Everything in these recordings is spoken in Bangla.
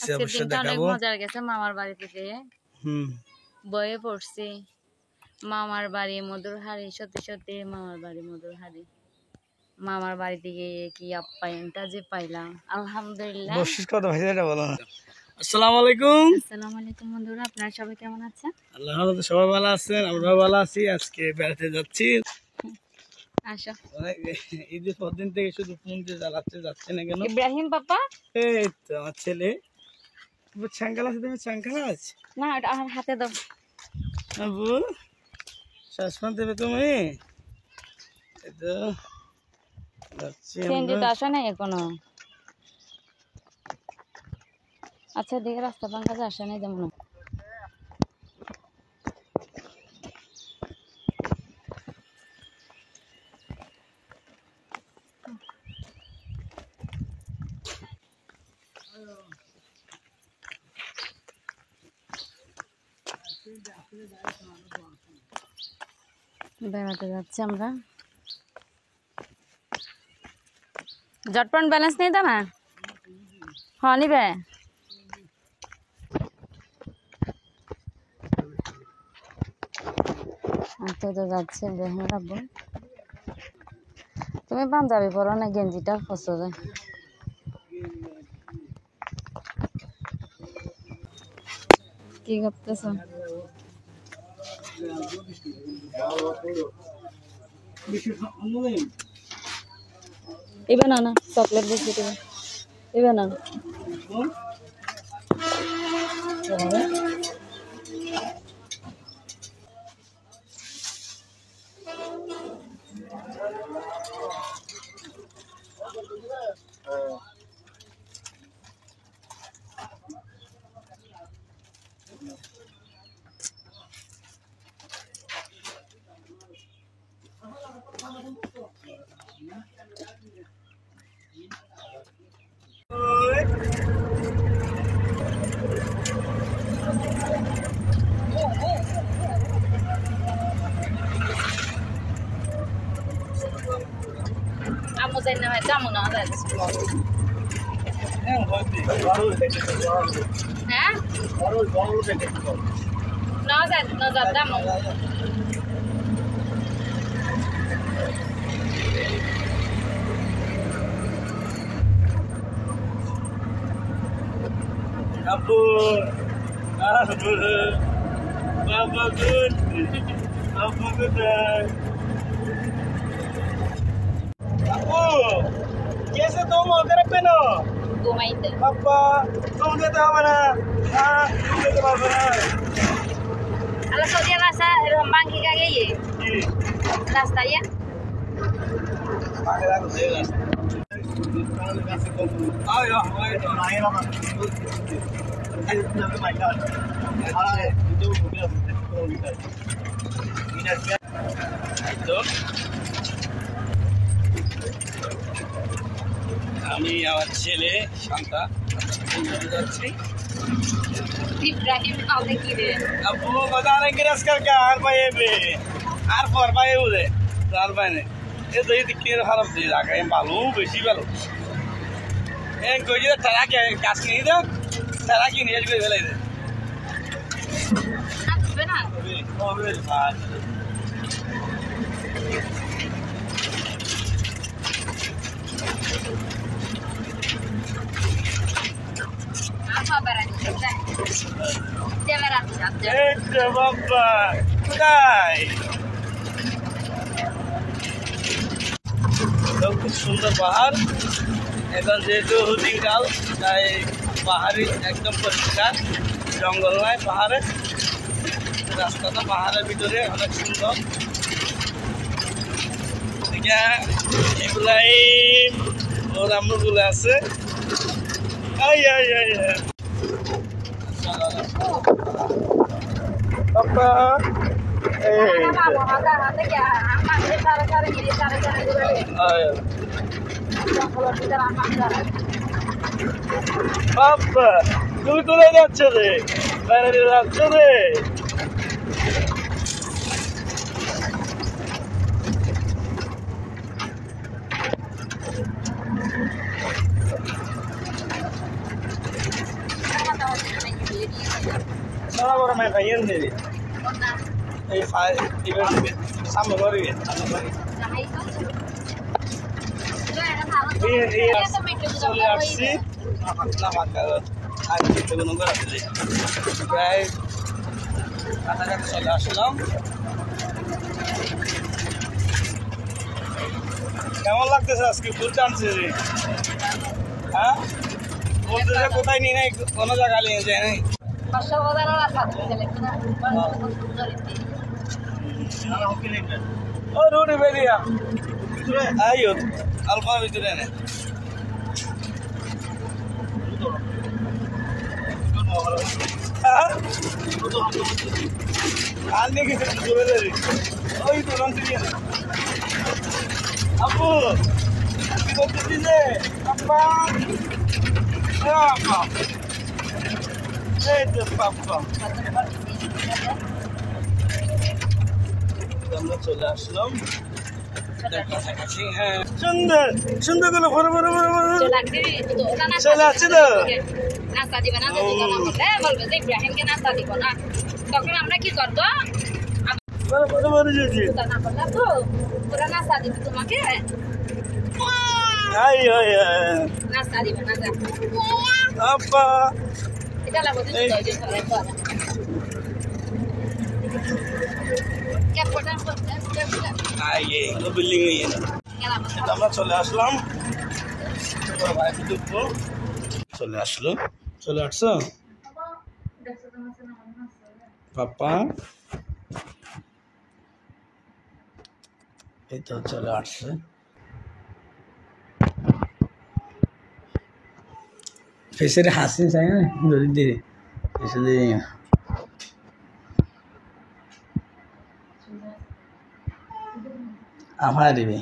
আজকের দিনটা অনেক মজার গেছে। মামার বাড়ি থেকে বয়ে পড়ছি। মামার বাড়ি মধুরহারি, সত্যি সত্যি মামার বাড়ি মধুরহারি। মামার বাড়ি থেকে কি আপ্যায়নটা যে পাইলাম, আলহামদুলিল্লাহ। আসসালামু আলাইকুম। আসসালামু আলাইকুম বন্ধুরা, আপনারা সবাই কেমন আছেন? আল্লাহর রহমতে সবাই ভালো আছেন, আমরাও ভালো আছি। আজকে বেড়াতে যাচ্ছি। আসো। ঈদের পর দিন থেকে শুধু ফোন দিয়ে যাচ্ছে না কেন? ইব্রাহিম পাপা, এই তো আমার ছেলে। ছাঙ্কাল আছে, তুমি ছাঙ্কাল আছে না এটা আমার হাতে দাও। আবু শ্বাসমান দেবে তুমি? এই তো যাচ্ছি ট্রেনটা আসে নাই এখনো। আচ্ছা দেখে রাস্তা পাঙ্কা আসে নাই যেমন। বেড়াতে যাচ্ছি আমরা। জটপন ব্যালেন্স নেই তো না? হ্যাঁ নিবে। আচ্ছা তো যাচ্ছে দেখে রাখবো। তুমি পাঞ্জাবি পরো না গেঞ্জিটা পছন্দ? কি করতেছ? এবার না না চকলেট বিস্কুট এবার না। Amo dai na mai jamu na dai su. Hah? Na za damu. Ampun. Bapak Gun. Apa Gun? Abu, कैसे तुम घर पे ना? Gumaite. पापा, तुम देता हमारा? हाँ, तुम देता हमारा? Ala Saudi masa rombang ki kage ye. जी। Rasta ya? आगे लाओ देगा। आओ यो, आओ तो नहीं ना। ऐसे माय गॉड। अरे, जो मुझे इधर क्या? तो আমি আমার ছেলে শান্তা যাচ্ছি। Ibrahim aule ki de. अब वो बता रहे कि रस करके आर पाए पे आर पर पाए उधे आर पाए ने ये तो ये दिक्कत खराब दे रहा है मालूम बेची वालों ये कोई जो तरह के काश नहीं था तरह की नहीं है जो वाले इधर Aku benar. और भी बात Apa barang kita? Dia merah saja. ये बाबा खुदाई तो कुछ सुंदर बाहर এখন যেহেতু দিনকাল তাই পাহাড়ি একদম পরিষ্কার জঙ্গল নয় পাহাড়ে রাস্তাটা পাহাড়ের ভিতরে অনেক সুন্দর এগুলাই ওর আমগুলো আছে আই আই আই পাপা এই বাবা তুমি কোথায় যাচ্ছ রে বাইরে যাচ্ছ রে Nada por me fallen de. Ay, fa, iba sama kori. চলে আসছি না ফাঁকা আর কিছু কোনো করে প্রায় কাছাকাছি চলে আসলাম। কেমন লাগতেছে আজকে ফুল টানছে রে? হ্যাঁ বলতেছে কোথায় নিয়ে নাই কোনো জায়গায় নিয়ে যায় নাই। ও রুটি বেরিয়া আইও আলফা ভিতরে নে আর নিয়ে গেছে চলে যাবে ওই তো রং দিয়ে আপু কি করতেছি যে আপা আপা এই তো পাপা আমরা চলে আসলাম কাছাকাছি। হ্যাঁ সুন্দর সুন্দর করে বড় বড় বড় বড় চলে আসছে তো নাস্তা দিবে না বলবে যে ইব্রাহিমকে নাস্তা দিব না তখন আমরা কি করবো বড় বড় বড় যেছি না করলাম তো ওরা নাস্তা দিবে তোমাকে আই আই নাস্তা দিবে না আপা এটা লাগবে তো যে করে তো কে পড়া আই এই বিল্ডিং এই আমরা চলে আসলাম চলে আসলো চলে আসছো পাপা এই তো চলে আসছে ফেসের হাসি চাই না ধরে দিয়ে ফেসে দিয়ে আমার দিবে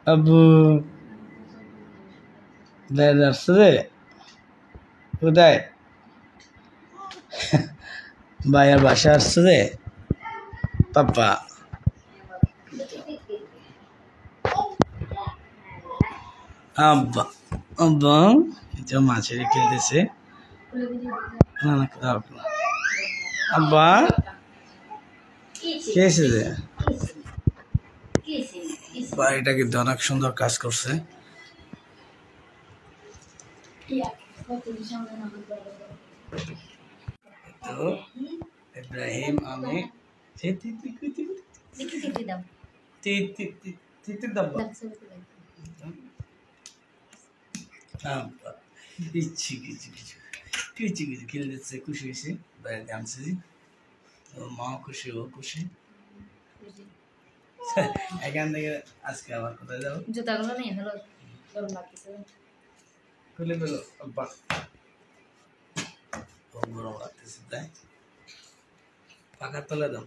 আবু আসছে কোথায় ভাইয়ার বাসা আসছে রে পাপা আব্বা আব্বা এটা মাছের খেলতেছে আব্বা কে এসেছে বাড়িটা কিন্তু অনেক সুন্দর কাজ করছে তো ইব্রাহিম আমি কিছু কিছু কিছু কিছু কিছু খেলে দিচ্ছে খুশি হয়েছে বাড়িতে আনছি মাও খুশি ও খুশি এখান থেকে আজকে আবার কোথায় যাবো জুতাগুলো নিয়ে হলো গরম লাগতেছে খুলে ফেলো গরম লাগতেছে তাই পাখার তলে দাও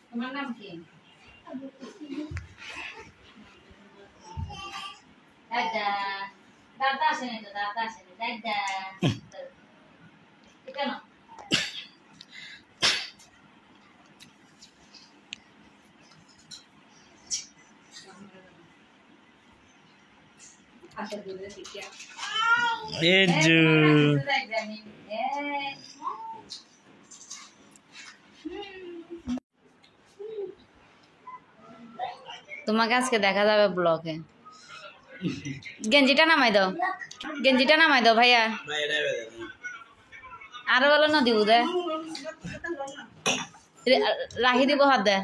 তোমার নাম কি দাদা দাদা আসেনি তো দাদা আসেনি দাদা কেন আশা দূরে শিখিয়া তোমাকে আজকে দেখা যাবে ব্লগে গেঞ্জিটা নামাই দাও গেঞ্জিটা নামাই দাও ভাইয়া আরো বলো না দিব দে রাখি দিব হাত দে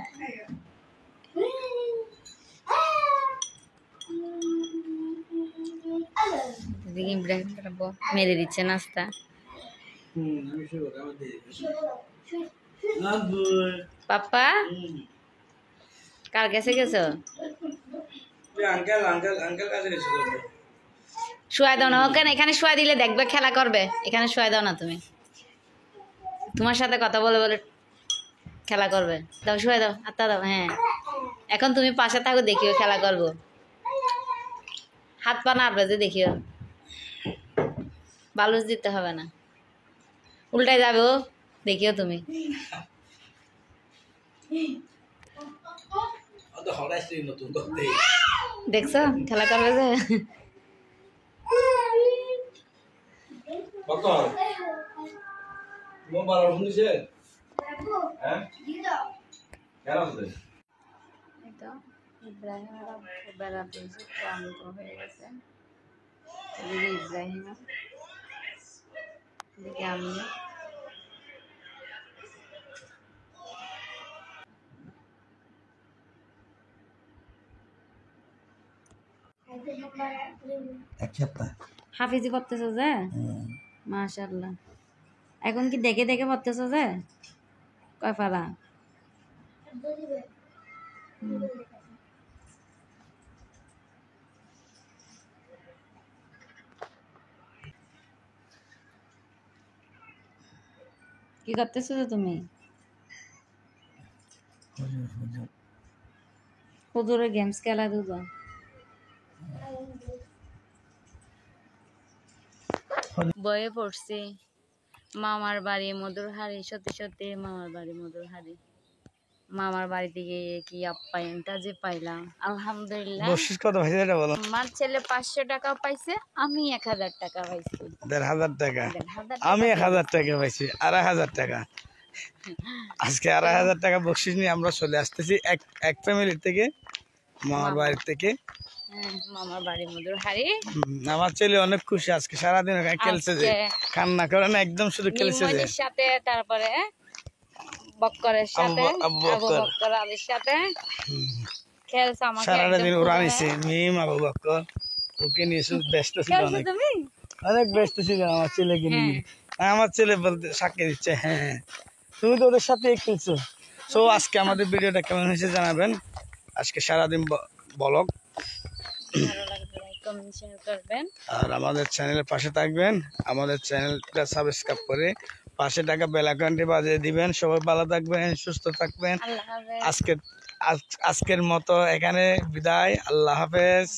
মেরে দিচ্ছে নাস্তা পাপা কার কাছে গেছো শুয়াই দাও না ওখানে এখানে শুয়াই দিলে দেখবে খেলা করবে এখানে শুয়াই দাও না তুমি তোমার সাথে কথা বলে বলে খেলা করবে দাও শুয়াই দাও আত্মা দাও হ্যাঁ এখন তুমি পাশে থাকো, দেখিও খেলা করবো, হাত পা নাড়বে যে দেখিও, বালুচ দিতে হবে না, উল্টায় যাবে ও, দেখিও তুমি। দেখছো খেলা করবে যে। বেড়াতে এসে ক্লান্ত হয়ে গেছে, ইব্রাহিম এদিকে আমি। হাফিজি পড়তেছো যে, মাশাআল্লাহ। এখন কি দেখে দেখে পড়তেছো যে, কয় পারা? কি করতেছো যে তুমি? হুজুরে গেমস খেলা দুটো। বয়ে পড়ছি মামার বাড়ি মধুরহারি, সত্যি সত্যি মামার বাড়ি মধুরহারি। মামার বাড়ি থেকে কি আপ্যায়নটা যে পাইলাম, আলহামদুলিল্লাহ। বকশিশ কত পাইছে এটা বলো? আমার ছেলে 500 টাকা পাইছে, আমি 1000 টাকা পাইছি। 1500 টাকা, আমি 1000 টাকা পাইছি, 2500 টাকা। আজকে 2500 টাকা বকশিশ নিয়ে আমরা চলে আসতেছি এক ফ্যামিলি থেকে, মামার বাড়ি থেকে। মামার বাড়ি মধুরহারি। আমার ছেলে অনেক খুশি, আজকে সারাদিন খেলছে, যে কান্না করে না, একদম শুধু খেলছে যে সাথে, তারপরে বক্করের সাথে, আবু বক্কর আলীর সাথে খেলছে। আমাকে সারাদিন ওরা নিছে, মিম আবু বক্কর ওকে নিয়ে শুধু ব্যস্ত ছিল, অনেক ব্যস্ত ছিল আমার ছেলেকে নিয়ে। আমার ছেলে বলতে সাক্ষী দিচ্ছে, হ্যাঁ তুমি তো ওদের সাথে খেলছো। সো আজকে আমাদের ভিডিওটা কেমন হয়েছে জানাবেন। আজকে সারাদিন ব্লগ, আর আমাদের চ্যানেলের পাশে থাকবেন, আমাদের চ্যানেলটা সাবস্ক্রাইব করে পাশে টাকা বেল আইকনটি বাজিয়ে দিবেন। সবাই ভালো থাকবেন, সুস্থ থাকবেন। আজকের মতো এখানে বিদায়, আল্লাহ হাফেজ।